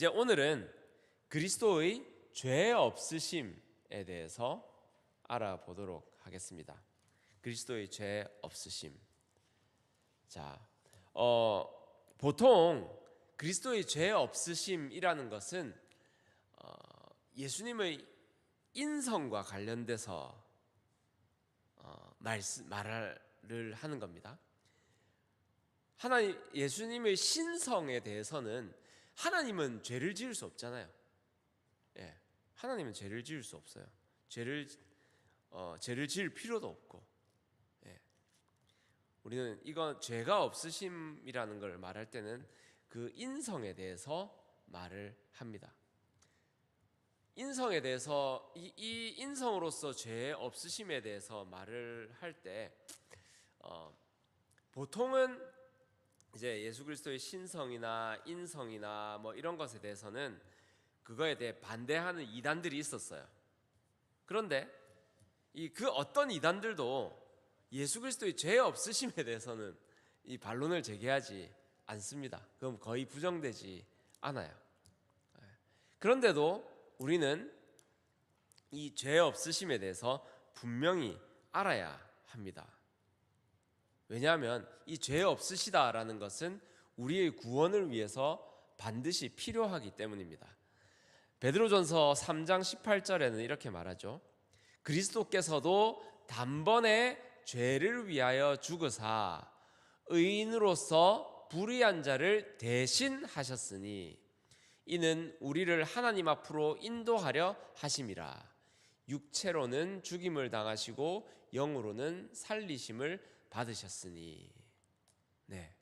이제 오늘은 그리스도의 죄 없으심에 대해서 알아보도록 하겠습니다. 그리스도의 죄 없으심. 자, 보통 그리스도의 죄 없으심이라는 것은 예수님의 인성과 관련돼서 말을 하는 겁니다. 하나님 예수님의 신성에 대해서는 하나님은 죄를 지을 수 없잖아요. 예, 하나님은 죄를 지을 수 없어요. 죄를 지을 필요도 없고, 예, 우리는 이건 죄가 없으심이라는 걸 말할 때는 그 인성에 대해서 말을 합니다. 인성에 대해서 이 인성으로서 죄 없으심에 대해서 말을 할 때 보통은 이제 예수 그리스도의 신성이나 인성이나 뭐 이런 것에 대해서는 그거에 대해 반대하는 이단들이 있었어요. 그런데 그 어떤 이단들도 예수 그리스도의 죄 없으심에 대해서는 이 반론을 제기하지 않습니다. 그럼 거의 부정되지 않아요. 그런데도 우리는 이 죄 없으심에 대해서 분명히 알아야 합니다. 왜냐하면 이 죄 없으시다라는 것은 우리의 구원을 위해서 반드시 필요하기 때문입니다. 베드로전서 3장 18절에는 이렇게 말하죠. 그리스도께서도 단번에 죄를 위하여 죽으사 의인으로서 불의한 자를 대신하셨으니 이는 우리를 하나님 앞으로 인도하려 하심이라. 육체로는 죽임을 당하시고 영으로는 살리심을 받으셨으니. 네,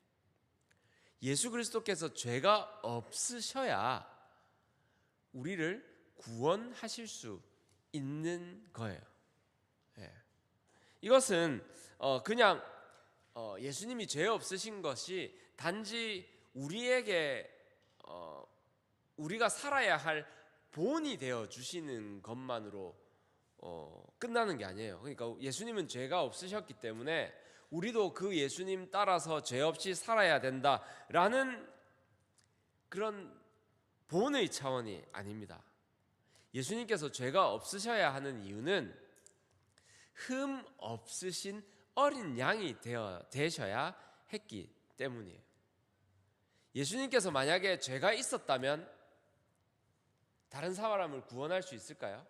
예수 그리스도께서 죄가 없으셔야 우리를 구원하실 수 있는 거예요. 네. 이것은 그냥 예수님이 죄 없으신 것이 단지 우리에게 우리가 살아야 할 본이 되어 주시는 것만으로 끝나는 게 아니에요. 그러니까 예수님은 죄가 없으셨기 때문에 우리도 그 예수님 따라서 죄 없이 살아야 된다라는 그런 본의 차원이 아닙니다. 예수님께서 죄가 없으셔야 하는 이유는 흠 없으신 어린 양이 되셔야 했기 때문이에요. 예수님께서 만약에 죄가 있었다면 다른 사람을 구원할 수 있을까요?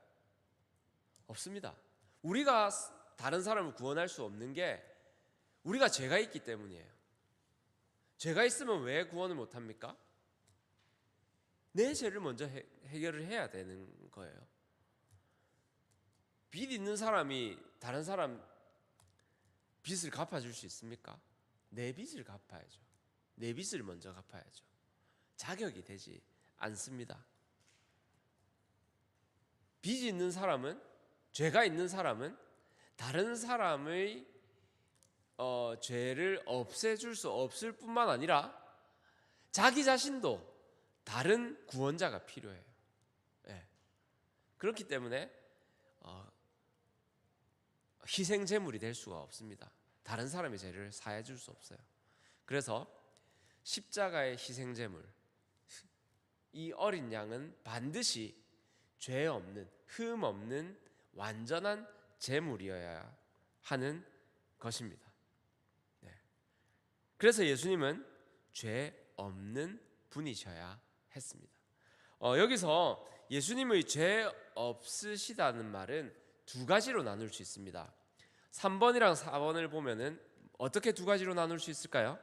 없습니다. 우리가 다른 사람을 구원할 수 없는 게 우리가 죄가 있기 때문이에요. 죄가 있으면 왜 구원을 못합니까? 내 죄를 먼저 해결을 해야 되는 거예요. 빚 있는 사람이 다른 사람 빚을 갚아줄 수 있습니까? 내 빚을 갚아야죠. 내 빚을 먼저 갚아야죠. 자격이 되지 않습니다. 빚이 있는 사람은, 죄가 있는 사람은 다른 사람의 죄를 없애줄 수 없을 뿐만 아니라 자기 자신도 다른 구원자가 필요해요. 네. 그렇기 때문에 희생 제물이 될 수가 없습니다. 다른 사람의 죄를 사해 줄 수 없어요. 그래서 십자가의 희생 제물, 이 어린 양은 반드시 죄 없는, 흠 없는 완전한 제물이어야 하는 것입니다. 네. 그래서 예수님은 죄 없는 분이셔야 했습니다. 여기서 예수님의 죄 없으시다는 말은 두 가지로 나눌 수 있습니다. 3번이랑 4번을 보면은 어떻게 두 가지로 나눌 수 있을까요?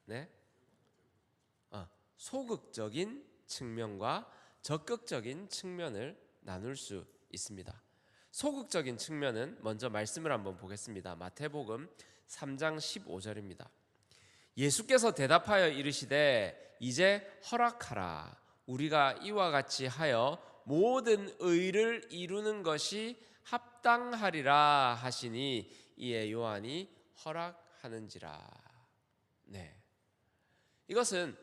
네, 소극적인 측면과 적극적인 측면을 나눌 수 있습니다. 소극적인 측면은 먼저 말씀을 한번 보겠습니다. 마태복음 3장 15절입니다. 예수께서 대답하여 이르시되 이제 허락하라. 우리가 이와 같이 하여 모든 의를 이루는 것이 합당하리라 하시니 이에 요한이 허락하는지라. 네, 이것은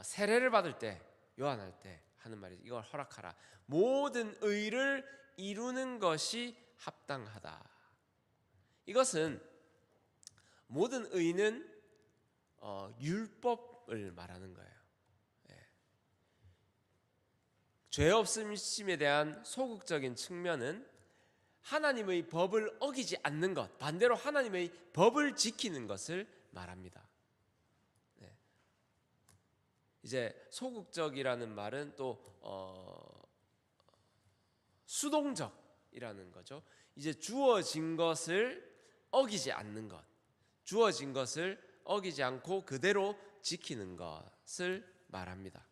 세례를 받을 때, 요한할 때 하는 말이죠. 이걸 허락하라. 모든 의를 이루는 것이 합당하다. 이것은 모든 의는 율법을 말하는 거예요. 예. 죄 없음심에 대한 소극적인 측면은 하나님의 법을 어기지 않는 것, 반대로 하나님의 법을 지키는 것을 말합니다. 네. 이제 소극적이라는 말은 또 수동적이라는 거죠. 이제 주어진 것을 어기지 않는 것, 주어진 것을 어기지 않고 그대로 지키는 것을 말합니다.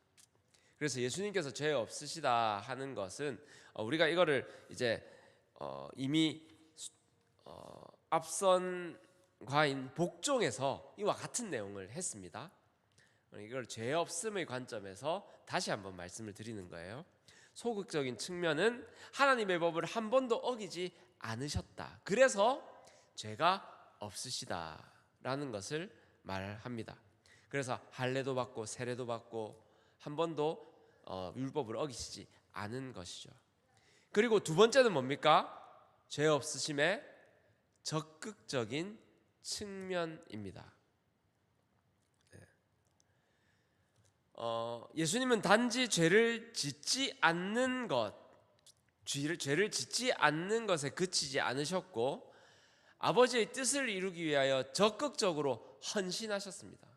그래서 예수님께서 죄 없으시다 하는 것은 우리가 이거를 이제 이미 앞선 과인 복종에서 이와 같은 내용을 했습니다. 이걸 죄 없음의 관점에서 다시 한번 말씀을 드리는 거예요. 소극적인 측면은 하나님의 법을 한 번도 어기지 않으셨다. 그래서 죄가 없으시다라는 것을 말합니다. 그래서 할례도 받고 세례도 받고 한 번도 율법을 어기시지 않은 것이죠. 그리고 두 번째는 뭡니까? 죄 없으심의 적극적인 측면입니다. 예수님은 단지 죄를 짓지 않는 것, 죄를 짓지 않는 것에 그치지 않으셨고 아버지의 뜻을 이루기 위하여 적극적으로 헌신하셨습니다.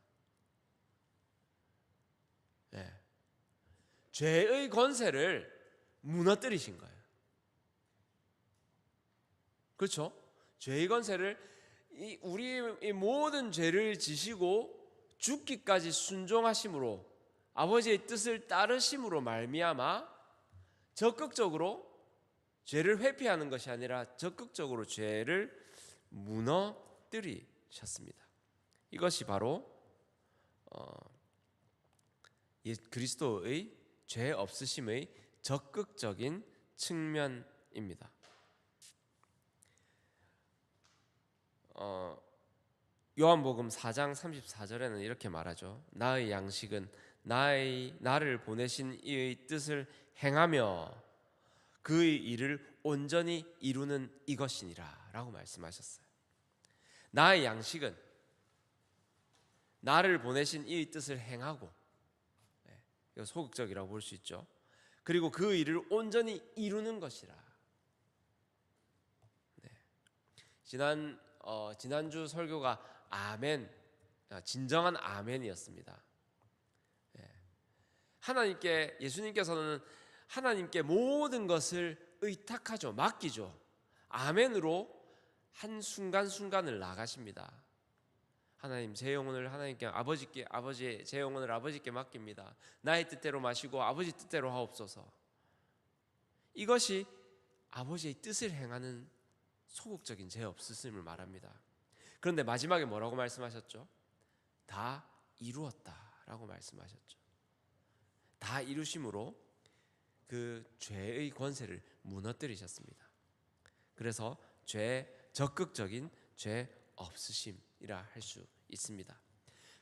네. 죄의 권세를 무너뜨리신 거예요. 그렇죠? 죄의 권세를 우리의 모든 죄를 지시고 죽기까지 순종하심으로 아버지의 뜻을 따르심으로 말미암아 적극적으로 죄를 회피하는 것이 아니라 적극적으로 죄를 무너뜨리셨습니다. 이것이 바로 그리스도의 죄 없으심의 적극적인 측면입니다. 요한복음 4장 34절에는 이렇게 말하죠. 나의 양식은 나를 보내신 이의 뜻을 행하며 그의 일을 온전히 이루는 이것이니라 라고 말씀하셨어요. 나의 양식은 나를 보내신 이의 뜻을 행하고, 이거 소극적이라고 볼 수 있죠. 그리고 그 일을 온전히 이루는 것이라. 네. 지난주 설교가 아멘, 진정한 아멘이었습니다. 예수님께서는 하나님께 모든 것을 의탁하죠. 맡기죠. 아멘으로 한 순간순간을 나가십니다. 하나님, 제 영혼을 하나님께 아버지의 제 영혼을 아버지께 맡깁니다. 나의 뜻대로 마시고 아버지 뜻대로 하옵소서. 이것이 아버지의 뜻을 행하는 소극적인 죄 없으심을 말합니다. 그런데 마지막에 뭐라고 말씀하셨죠? 다 이루었다라고 말씀하셨죠. 다 이루심으로 그 죄의 권세를 무너뜨리셨습니다. 그래서 적극적인 죄 없으심이라 할 수 있습니다.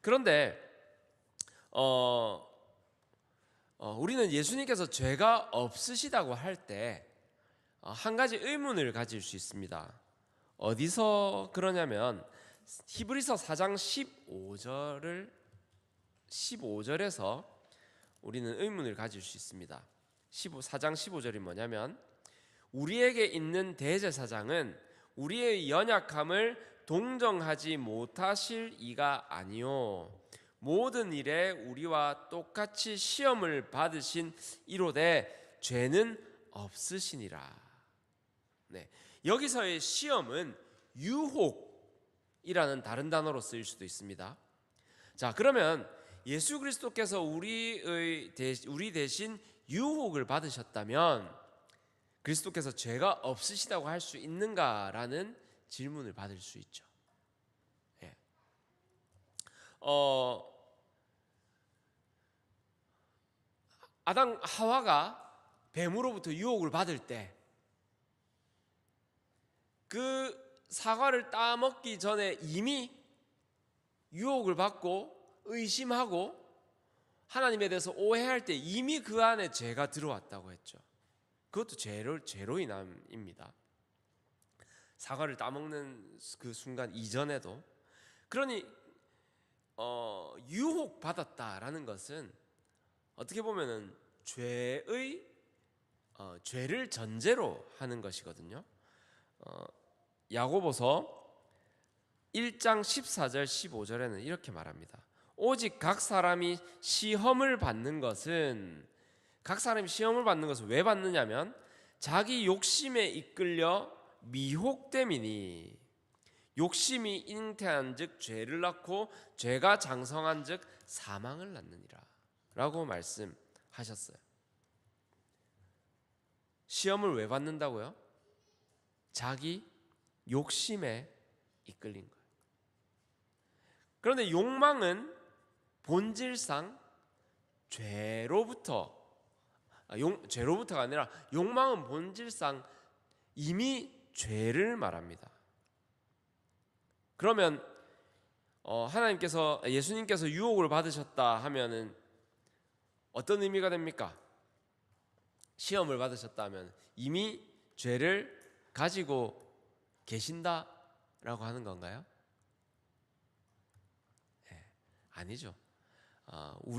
그런데 우리는 예수님께서 죄가 없으시다고 할 때 한 가지 의문을 가질 수 있습니다. 어디서 그러냐면 히브리서 4장 15절에서 우리는 의문을 가질 수 있습니다. 4장 15절이 뭐냐면 우리에게 있는 대제사장은 우리의 연약함을 동정하지 못하실 이가 아니요 모든 일에 우리와 똑같이 시험을 받으신 이로되 죄는 없으시니라. 네, 여기서의 시험은 유혹이라는 다른 단어로 쓰일 수도 있습니다. 자, 그러면 예수 그리스도께서 우리 대신 유혹을 받으셨다면 그리스도께서 죄가 없으시다고 할 수 있는가라는 질문을 받을 수 있죠. 예. 아담 하와가 뱀으로부터 유혹을 받을 때 그 사과를 따먹기 전에 이미 유혹을 받고 의심하고 하나님에 대해서 오해할 때 이미 그 안에 죄가 들어왔다고 했죠. 그것도 죄로 인함입니다. 사과를 따먹는 그 순간 이전에도. 그러니 유혹받았다라는 것은 어떻게 보면은 죄의 죄를 전제로 하는 것이거든요. 야고보서 1장 14절 15절에는 이렇게 말합니다. 오직 각 사람이 시험을 받는 것은 왜 받느냐면 자기 욕심에 이끌려 미혹됨이니 욕심이 잉태한즉 죄를 낳고 죄가 장성한즉 사망을 낳느니라 라고 말씀하셨어요. 시험을 왜 받는다고요? 자기 욕심에 이끌린 거예요. 그런데 욕망은 본질상 죄로부터가 아니라 욕망은 본질상 이미 죄를 말합니다. 그러면 예수님께서 유혹을 받으셨다 하면은 어떤 의미가 됩니까? 시험을 받으셨다 하면 이미 죄를 가지고 계신다라고 하는 건가요? 네, 아니죠.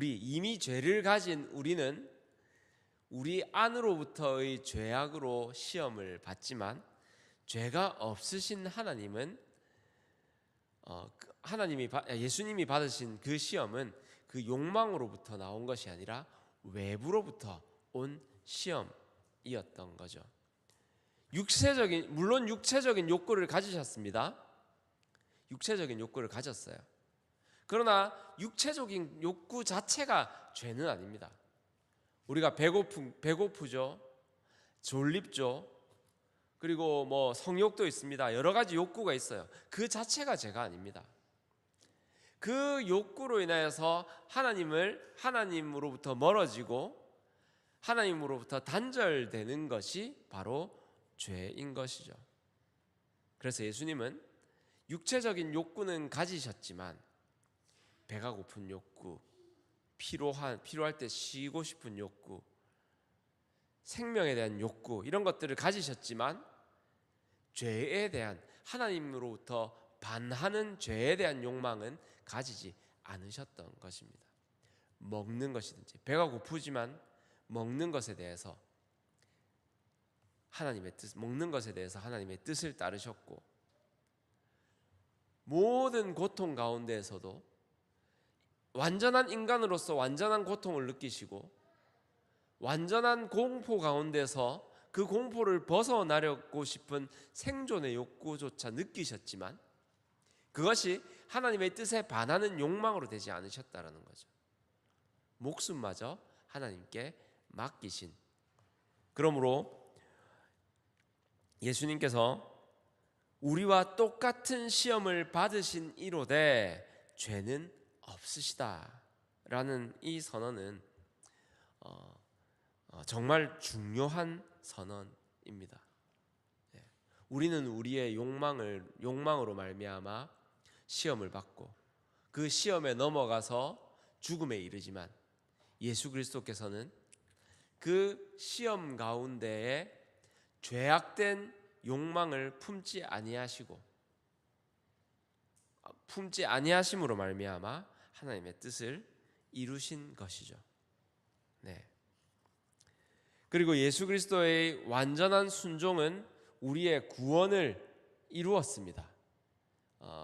이미 죄를 가진 우리는 우리 안으로부터의 죄악으로 시험을 받지만 죄가 없으신 하나님은 예수님이 받으신 그 시험은 그 욕망으로부터 나온 것이 아니라 외부로부터 온 시험이었던 거죠. 물론 육체적인 욕구를 가지셨습니다. 육체적인 욕구를 가졌어요. 그러나 육체적인 욕구 자체가 죄는 아닙니다. 우리가 배고프죠, 졸립죠, 그리고 성욕도 있습니다. 여러 가지 욕구가 있어요. 그 자체가 죄가 아닙니다. 그 욕구로 인하여서 하나님으로부터 멀어지고 하나님으로부터 단절되는 것이 바로 죄인 것이죠. 그래서 예수님은 육체적인 욕구는 가지셨지만 배가 고픈 욕구, 필요할 때 쉬고 싶은 욕구, 생명에 대한 욕구, 이런 것들을 가지셨지만 죄에 대한, 하나님으로부터 반하는 죄에 대한 욕망은 가지지 않으셨던 것입니다. 먹는 것이든지, 배가 고프지만 먹는 것에 대해서 하나님의 뜻을 따르셨고, 모든 고통 가운데에서도 완전한 인간으로서 완전한 고통을 느끼시고 완전한 공포 가운데서 그 공포를 벗어나려고 싶은 생존의 욕구조차 느끼셨지만 그것이 하나님의 뜻에 반하는 욕망으로 되지 않으셨다라는 거죠. 목숨마저 하나님께 맡기신. 그러므로 예수님께서 우리와 똑같은 시험을 받으신 이로되 죄는 없으시다라는 이 선언은 정말 중요한 선언입니다. 우리는 우리의 욕망으로 말미암아 시험을 받고 그 시험에 넘어가서 죽음에 이르지만 예수 그리스도께서는 그 시험 가운데에 죄악된 욕망을 품지 아니하심으로 말미암아 하나님의 뜻을 이루신 것이죠. 네. 그리고 예수 그리스도의 완전한 순종은 우리의 구원을 이루었습니다.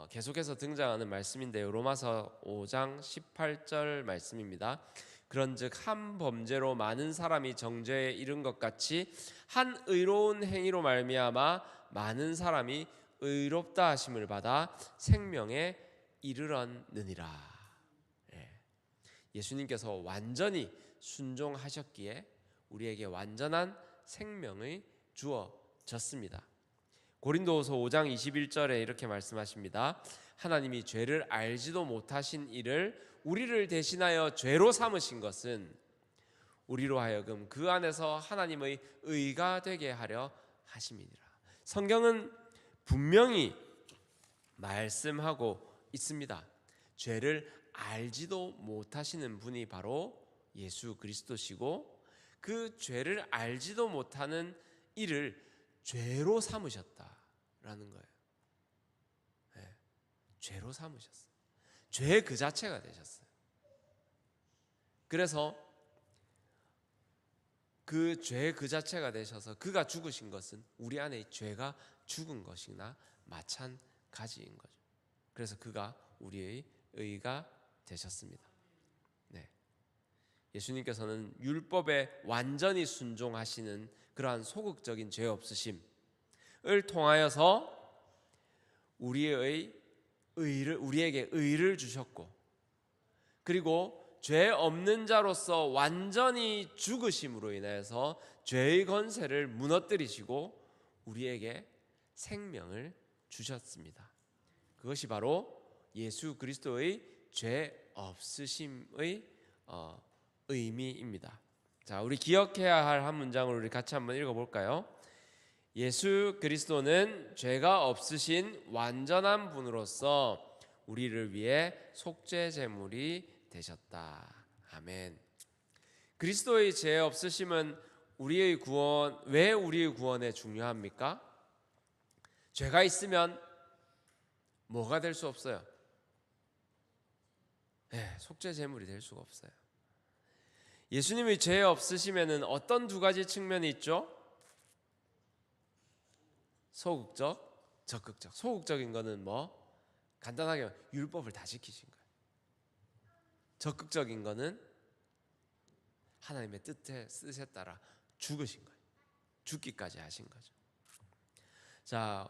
계속해서 등장하는 말씀인데요. 로마서 5장 18절 말씀입니다. 그런즉 한 범죄로 많은 사람이 정죄에 이른 것 같이 한 의로운 행위로 말미암아 많은 사람이 의롭다 하심을 받아 생명에 이르렀느니라. 예수님께서 완전히 순종하셨기에 우리에게 완전한 생명을 주어졌습니다. 고린도후서 5장 21절에 이렇게 말씀하십니다. 하나님이 죄를 알지도 못하신 이를 우리를 대신하여 죄로 삼으신 것은 우리로 하여금 그 안에서 하나님의 의가 되게 하려 하심이니라. 성경은 분명히 말씀하고 있습니다. 죄를 알지도 못하시는 분이 바로 예수 그리스도시고 그 죄를 알지도 못하는 이를 죄로 삼으셨다라는 거예요. 죄로 삼으셨어요. 죄 그 자체가 되셨어요. 그래서 그 죄 그 자체가 되셔서 그가 죽으신 것은 우리 안에 죄가 죽은 것이나 마찬가지인 거죠. 그래서 그가 우리의 의가 되셨습니다. 네. 예수님께서는 율법에 완전히 순종하시는 그러한 소극적인 죄 없으심을 통하여서 우리에게 의를 주셨고, 그리고 죄 없는 자로서 완전히 죽으심으로 인하여서 죄의 권세를 무너뜨리시고 우리에게 생명을 주셨습니다. 그것이 바로 예수 그리스도의 죄 없으심의 의미입니다. 자, 우리 기억해야 할 한 문장을 우리 같이 한번 읽어볼까요? 예수 그리스도는 죄가 없으신 완전한 분으로서 우리를 위해 속죄 제물이 되셨다. 아멘. 그리스도의 죄 없으심은 우리의 구원, 왜 우리의 구원에 중요합니까? 죄가 있으면 뭐가 될 수 없어요? 네, 속죄 제물이 될 수가 없어요. 예수님의 죄 없으심에는 어떤 두 가지 측면이 있죠? 소극적, 적극적. 소극적인 거는 뭐? 간단하게 율법을 다 지키신 거예요. 적극적인 거는 하나님의 뜻에 따라 죽으신 거예요. 죽기까지 하신 거죠. 자,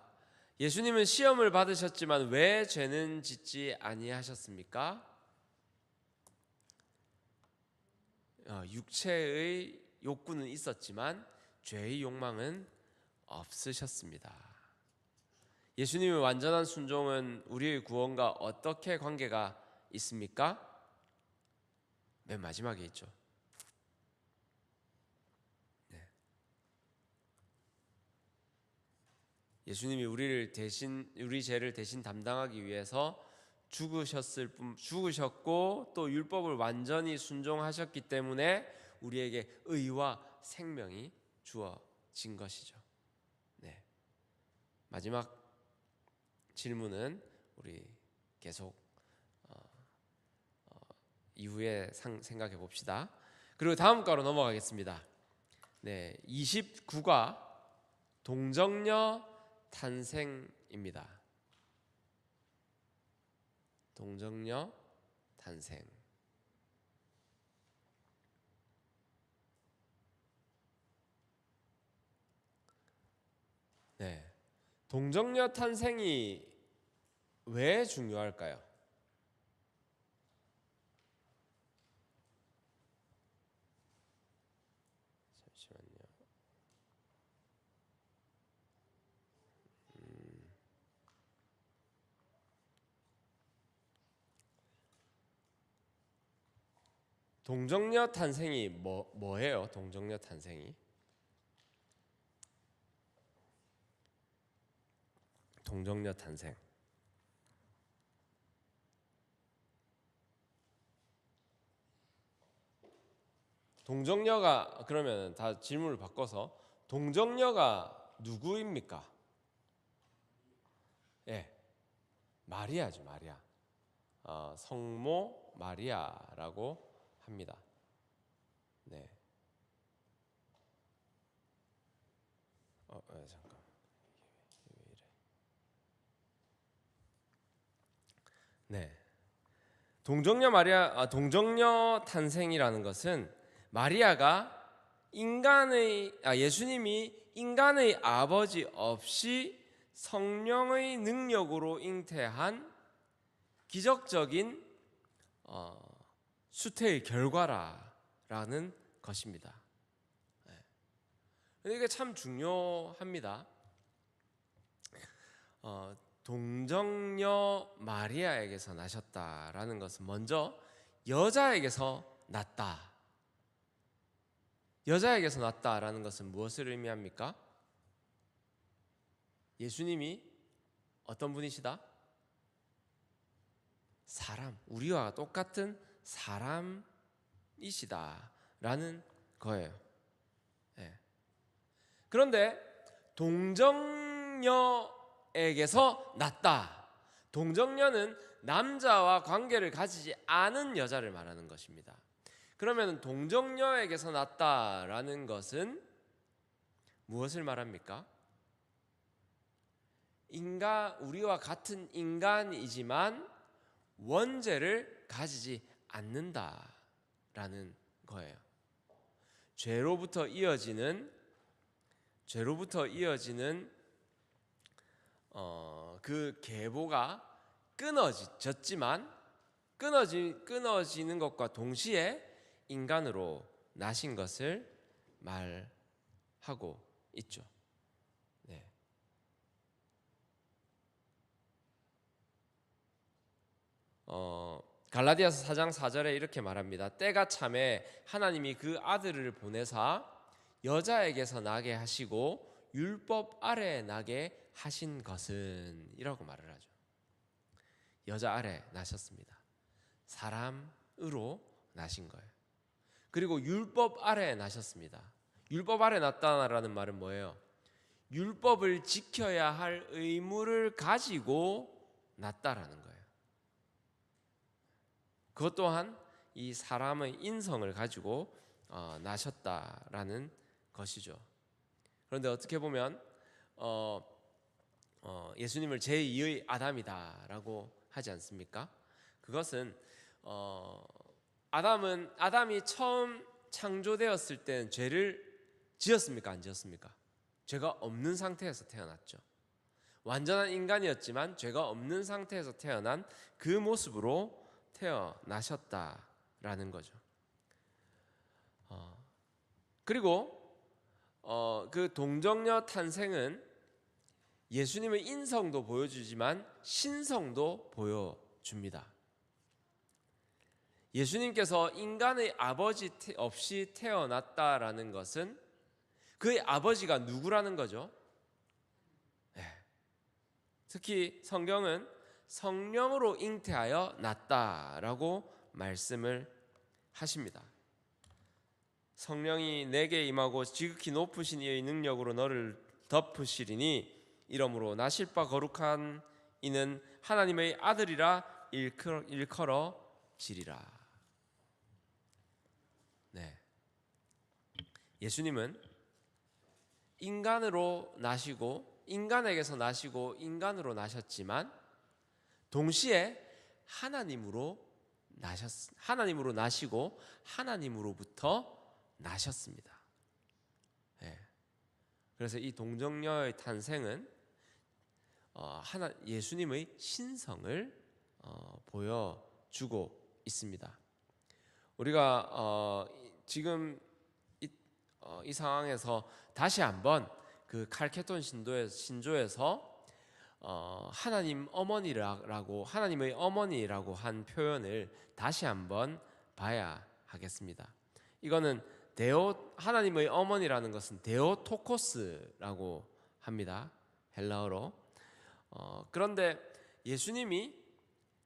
예수님은 시험을 받으셨지만 왜 죄는 짓지 아니하셨습니까? 육체의 욕구는 있었지만 죄의 욕망은 없으셨습니다. 예수님의 완전한 순종은 우리의 구원과 어떻게 관계가 있습니까? 맨 마지막에 있죠. 네. 예수님이 우리 죄를 대신 담당하기 위해서 죽으셨고 또 율법을 완전히 순종하셨기 때문에 우리에게 의와 생명이 주어진 것이죠. 네. 마지막 질문은 우리 계속 이후에 생각해 봅시다. 그리고 다음 과로 넘어가겠습니다. 네, 29과 동정녀 탄생입니다. 동정녀 탄생. 네, 동정녀 탄생이 왜 중요할까요? 잠시만요. 동정녀 탄생이 뭐예요? 동정녀 탄생이. 동정녀 탄생. 동정녀가 그러면 다 질문을 바꿔서 동정녀가 누구입니까? 예, 마리아죠, 마리아. 성모 마리아라고 합니다. 네. 잠깐. 왜 이래? 네. 동정녀 탄생이라는 것은 마리아가 예수님이 인간의 아버지 없이 성령의 능력으로 잉태한 기적적인 수태의 결과라는 것입니다. 이게 참 중요합니다. 동정녀 마리아에게서 나셨다라는 것은 먼저 여자에게서 났다. 여자에게서 났다라는 것은 무엇을 의미합니까? 예수님이 어떤 분이시다? 사람, 우리와 똑같은 사람이시다라는 거예요. 네. 그런데 동정녀에게서 났다. 동정녀는 남자와 관계를 가지지 않은 여자를 말하는 것입니다. 그러면 동정녀에게서 났다라는 것은 무엇을 말합니까? 우리와 같은 인간이지만 원죄를 가지지 않는다라는 거예요. 죄로부터 이어지는 그 계보가 끊어지는 것과 동시에 인간으로 나신 것을 말하고 있죠. 네. 갈라디아서 4장 4절에 이렇게 말합니다. 때가 참에 하나님이 그 아들을 보내사 여자에게서 나게 하시고 율법 아래 나게 하신 것은 이라고 말을 하죠. 여자 아래 나셨습니다. 사람으로 나신 거예요. 그리고 율법 아래 나셨습니다. 율법 아래 났다라는 말은 뭐예요? 율법을 지켜야 할 의무를 가지고 났다라는 거예요. 그것 또한 이 사람의 인성을 가지고 나셨다라는 것이죠. 그런데 어떻게 보면 예수님을 제2의 아담이다라고 하지 않습니까? 그것은 아담이 처음 창조되었을 때는 죄를 지었습니까? 안 지었습니까? 죄가 없는 상태에서 태어났죠. 완전한 인간이었지만 죄가 없는 상태에서 태어난 그 모습으로 태어나셨다라는 거죠. 그리고 그 동정녀 탄생은 예수님의 인성도 보여주지만 신성도 보여줍니다. 예수님께서 인간의 아버지 없이 태어났다라는 것은 그의 아버지가 누구라는 거죠? 네. 특히 성경은 성령으로 잉태하여 났다라고 말씀을 하십니다. 성령이 내게 임하고 지극히 높으신 이의 능력으로 너를 덮으시리니 이러므로 나실 바 거룩한 이는 하나님의 아들이라 일컬어지리라. 네. 예수님은 인간으로 나시고 인간에게서 나시고 인간으로 나셨지만 동시에 하나님으로 나시고 하나님으로부터 나셨습니다. 네. 그래서 이 동정녀의 탄생은 예수님의 신성을 보여주고 있습니다. 우리가 지금 이 상황에서 다시 한번 그 칼케톤 신조에서 하나님의 어머니라고 한 표현을 다시 한번 봐야 하겠습니다. 이거는 하나님의 어머니라는 것은 데오토코스라고 합니다. 헬라어로. 그런데 예수님이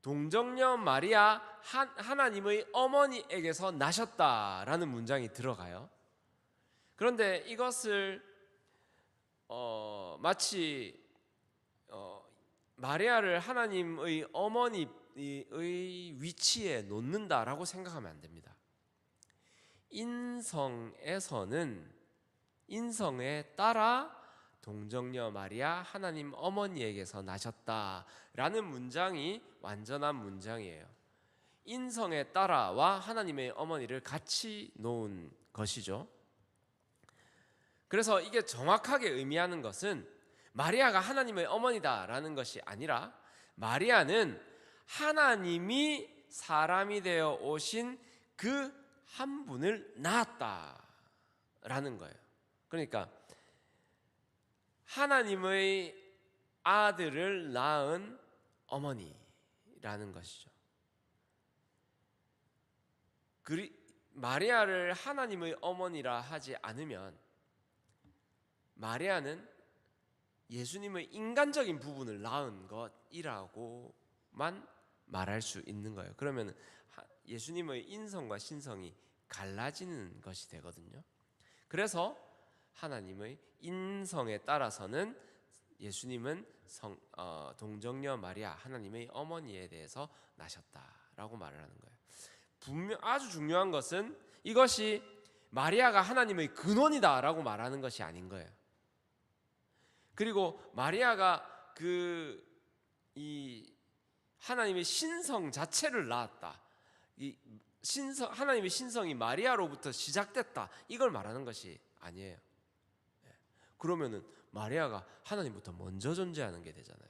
동정녀 마리아 하나님의 어머니에게서 나셨다라는 문장이 들어가요. 그런데 이것을 마치 마리아를 하나님의 어머니의 위치에 놓는다라고 생각하면 안 됩니다. 인성에 따라 동정녀 마리아 하나님 어머니에게서 나셨다라는 문장이 완전한 문장이에요. 인성에 따라와 하나님의 어머니를 같이 놓은 것이죠. 그래서 이게 정확하게 의미하는 것은 마리아가 하나님의 어머니다라는 것이 아니라 마리아는 하나님이 사람이 되어 오신 그 한 분을 낳았다라는 거예요. 그러니까 하나님의 아들을 낳은 어머니라는 것이죠. 마리아를 하나님의 어머니라 하지 않으면 마리아는 예수님의 인간적인 부분을 낳은 것이라고만 말할 수 있는 거예요. 그러면 예수님의 인성과 신성이 갈라지는 것이 되거든요. 그래서 하나님의 인성에 따라서는 예수님은 동정녀 마리아 하나님의 어머니에 대해서 나셨다라고 말을 하는 거예요. 아주 중요한 것은 이것이 마리아가 하나님의 근원이다라고 말하는 것이 아닌 거예요. 그리고 마리아가 이 하나님의 신성 자체를 낳았다. 이 하나님의 신성이 마리아로부터 시작됐다. 이걸 말하는 것이 아니에요. 그러면은 마리아가 하나님부터 먼저 존재하는 게 되잖아요.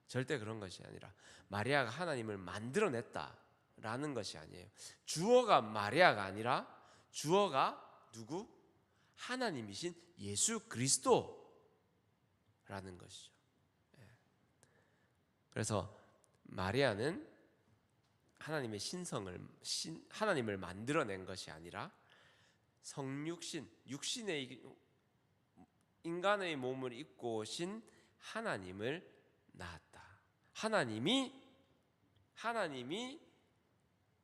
절대 그런 것이 아니라 마리아가 하나님을 만들어냈다라는 것이 아니에요. 주어가 마리아가 아니라 주어가 누구? 하나님이신 예수 그리스도라는 것이죠. 그래서 마리아는 하나님의 하나님을 만들어낸 것이 아니라 성육신, 육신의 인간의 몸을 입고 오신 하나님을 낳았다. 하나님이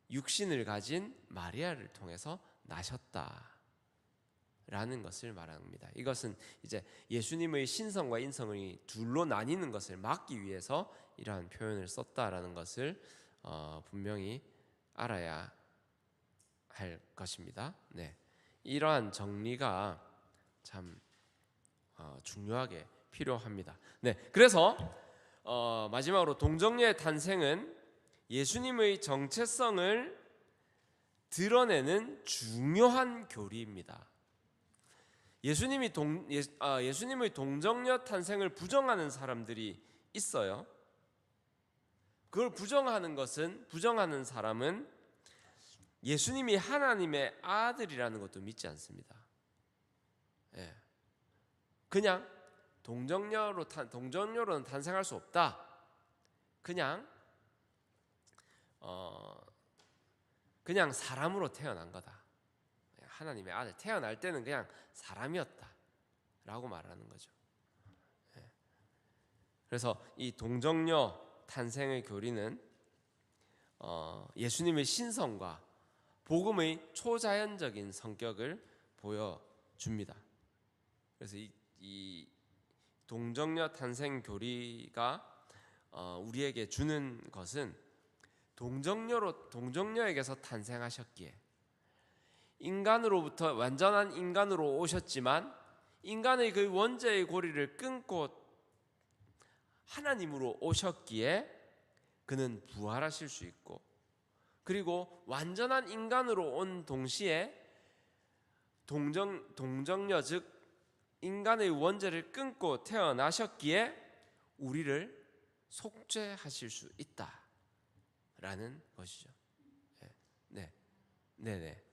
육신을 가진 마리아를 통해서 나셨다라는 것을 말합니다. 이것은 이제 예수님의 신성과 인성의 둘로 나뉘는 것을 막기 위해서 이러한 표현을 썼다라는 것을 분명히 알아야 할 것입니다. 네, 이러한 정리가 참 중요하게 필요합니다. 네, 그래서 마지막으로 동정녀의 탄생은 예수님의 정체성을 드러내는 중요한 교리입니다. 예수님의 동정녀 탄생을 부정하는 사람들이 있어요. 그걸 부정하는 사람은 예수님이 하나님의 아들이라는 것도 믿지 않습니다. 예. 그냥 동정녀로는 탄생할 수 없다. 그냥 사람으로 태어난 거다. 하나님의 아들 태어날 때는 그냥 사람이었다라고 말하는 거죠. 그래서 이 동정녀 탄생의 교리는 예수님의 신성과 복음의 초자연적인 성격을 보여줍니다. 그래서 이 동정녀 탄생 교리가 우리에게 주는 것은 동정녀에게서 탄생하셨기에 인간으로부터 완전한 인간으로 오셨지만 인간의 그 원죄의 고리를 끊고 하나님으로 오셨기에 그는 부활하실 수 있고, 그리고 완전한 인간으로 온 동시에 동정녀 즉 인간의 원죄를 끊고 태어나셨기에 우리를 속죄하실 수 있다라는 것이죠. 네, 네, 네.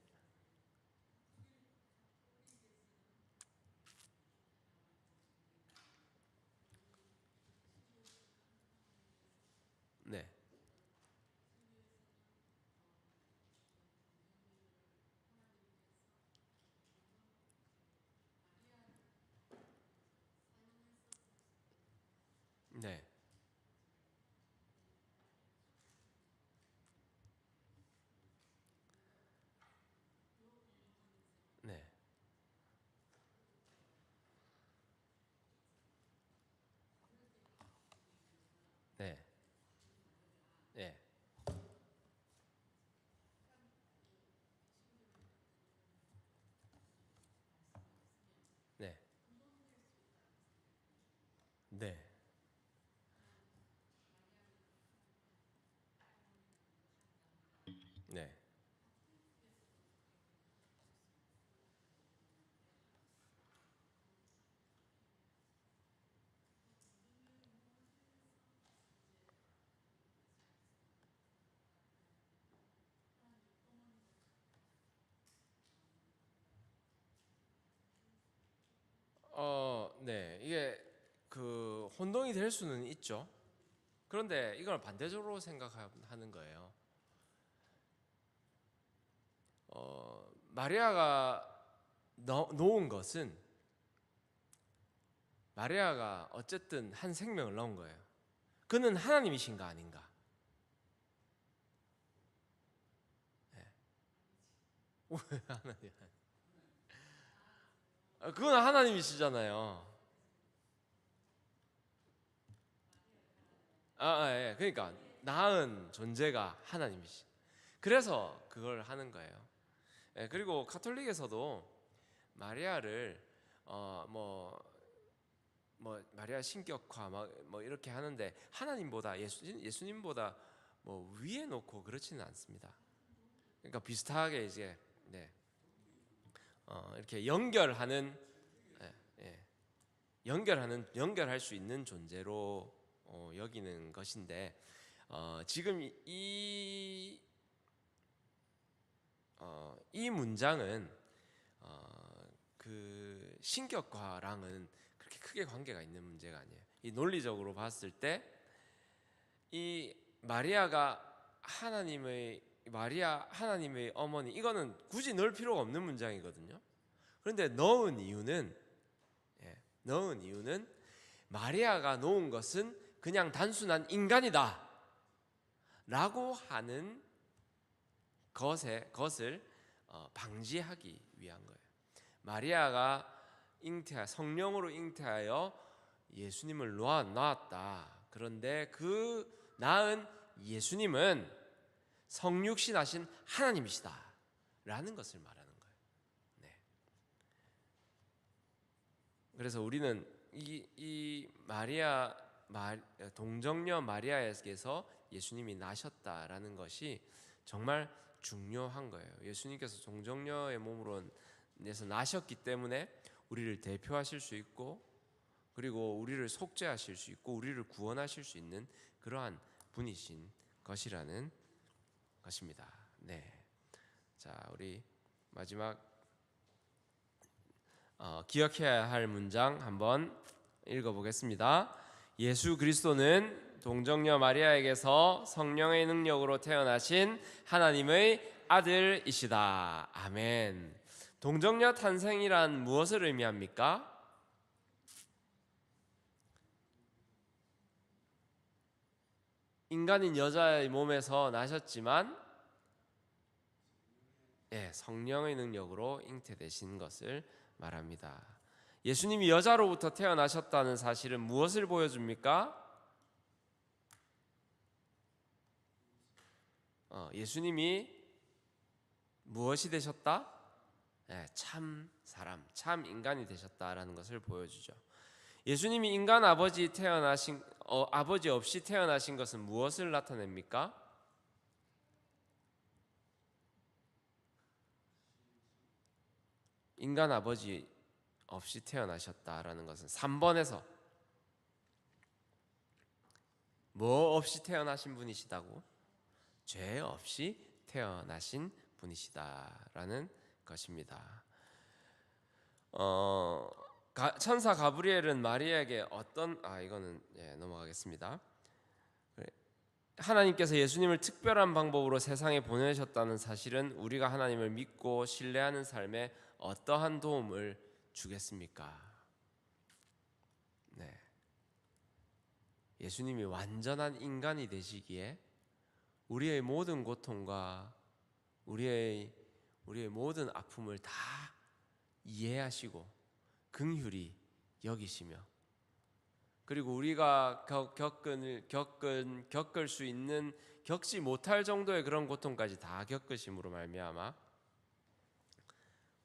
네. 네. 네. 네. 네. 네. 네. 네. 네. 이게 혼동이 될 수는 있죠. 그런데 이걸 반대적으로 생각하는 거예요. 마리아가 놓은 것은 마리아가 어쨌든 한 생명을 낳은 거예요. 그는 하나님이신가 아닌가? 네. 왜 하나님? 그건 하나님이시잖아요. 예. 그러니까 낳은 존재가 하나님이시. 그래서 그걸 하는 거예요. 그리고 가톨릭에서도 마리아를 마리아 신격화 뭐 이렇게 하는데 하나님보다 예수님보다 뭐 위에 놓고 그렇지는 않습니다. 그러니까 비슷하게 이제 이렇게 연결하는 연결할 수 있는 존재로 여기는 것인데 지금 이 문장은 그 신격화랑은 그렇게 크게 관계가 있는 문제가 아니에요. 이 논리적으로 봤을 때 이 마리아가 하나님의 어머니, 이거는 굳이 넣을 필요가 없는 문장이거든요. 그런데 넣은 이유는 마리아가 놓은 것은 그냥 단순한 인간이다 라고 하는 것을 방지하기 위한 거예요. 마리아가 성령으로 잉태하여 예수님을 낳았다. 그런데 그 낳은 예수님은 성육신하신 하나님이시다 라는 것을 말하는 거예요. 그래서 우리는 이 동정녀 마리아에게서 예수님이 나셨다라는 것이 정말 중요한 거예요. 예수님께서 동정녀의 몸으로 내서 나셨기 때문에 우리를 대표하실 수 있고, 그리고 우리를 속죄하실 수 있고, 우리를 구원하실 수 있는 그러한 분이신 것이라는 것입니다. 자, 우리 마지막 기억해야 할 문장 한번 읽어보겠습니다. 예수 그리스도는 동정녀 마리아에게서 성령의 능력으로 태어나신 하나님의 아들이시다. 아멘. 동정녀 탄생이란 무엇을 의미합니까? 인간인 여자의 몸에서 나셨지만 성령의 능력으로 잉태되신 것을 말합니다. 예수님이 여자로부터 태어나셨다는 사실은 무엇을 보여줍니까? 예수님이 무엇이 되셨다? 참 사람, 참 인간이 되셨다라는 것을 보여주죠. 예수님이 인간 아버지 없이 태어나신 것은 무엇을 나타냅니까? 인간 아버지 없이 태어나셨다라는 것은 3번에서 뭐 없이 태어나신 분이시다고? 죄 없이 태어나신 분이시다라는 것입니다. 천사 가브리엘은 마리아에게 이거는 넘어가겠습니다. 하나님께서 예수님을 특별한 방법으로 세상에 보내셨다는 사실은 우리가 하나님을 믿고 신뢰하는 삶에 어떠한 도움을 주겠습니까? 예수님이 완전한 인간이 되시기에 우리의 모든 고통과 우리의 모든 아픔을 다 이해하시고 긍휼히 여기시며, 그리고 우리가 겪을 수 있는, 겪지 못할 정도의 그런 고통까지 다 겪으심으로 말미암아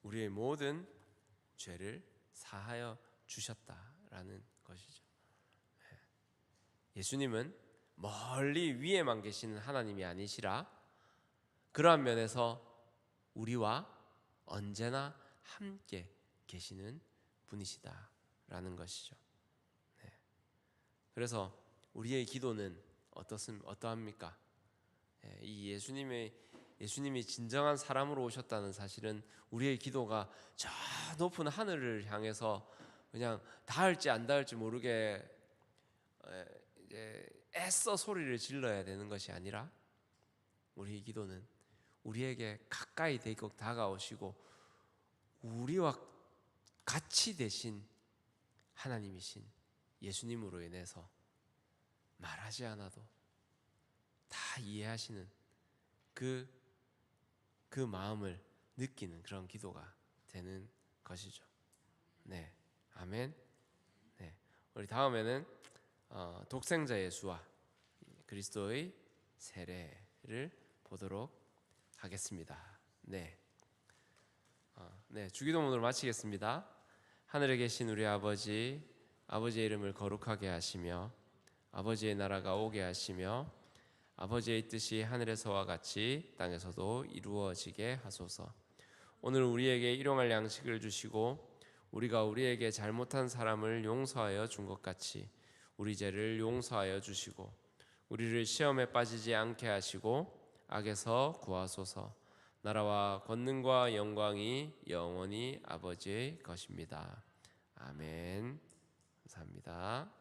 우리의 모든 죄를 사하여 주셨다라는 것이죠. 예수님은 멀리 위에만 계시는 하나님이 아니시라 그러한 면에서 우리와 언제나 함께 계시는 분이시다라는 것이죠. 그래서 우리의 기도는 어떠합니까? 이 예수님이 진정한 사람으로 오셨다는 사실은 우리의 기도가 저 높은 하늘을 향해서 그냥 닿을지 안 닿을지 모르게 애써 소리를 질러야 되는 것이 아니라, 우리의 기도는 우리에게 가까이 대고 다가오시고 우리와 같이 되신 하나님이신 예수님으로 인해서 말하지 않아도 다 이해하시는 그 마음을 느끼는 그런 기도가 되는 것이죠. 아멘. 우리 다음에는 독생자 예수와 그리스도의 세례를 보도록 하겠습니다. 네. 주기도문으로 마치겠습니다. 하늘에 계신 우리 아버지, 아버지의 이름을 거룩하게 하시며 아버지의 나라가 오게 하시며 아버지의 뜻이 하늘에서와 같이 땅에서도 이루어지게 하소서. 오늘 우리에게 일용할 양식을 주시고 우리가 우리에게 잘못한 사람을 용서하여 준 것 같이 우리 죄를 용서하여 주시고 우리를 시험에 빠지지 않게 하시고 악에서 구하소서. 나라와 권능과 영광이 영원히 아버지의 것입니다. 아멘. 감사합니다.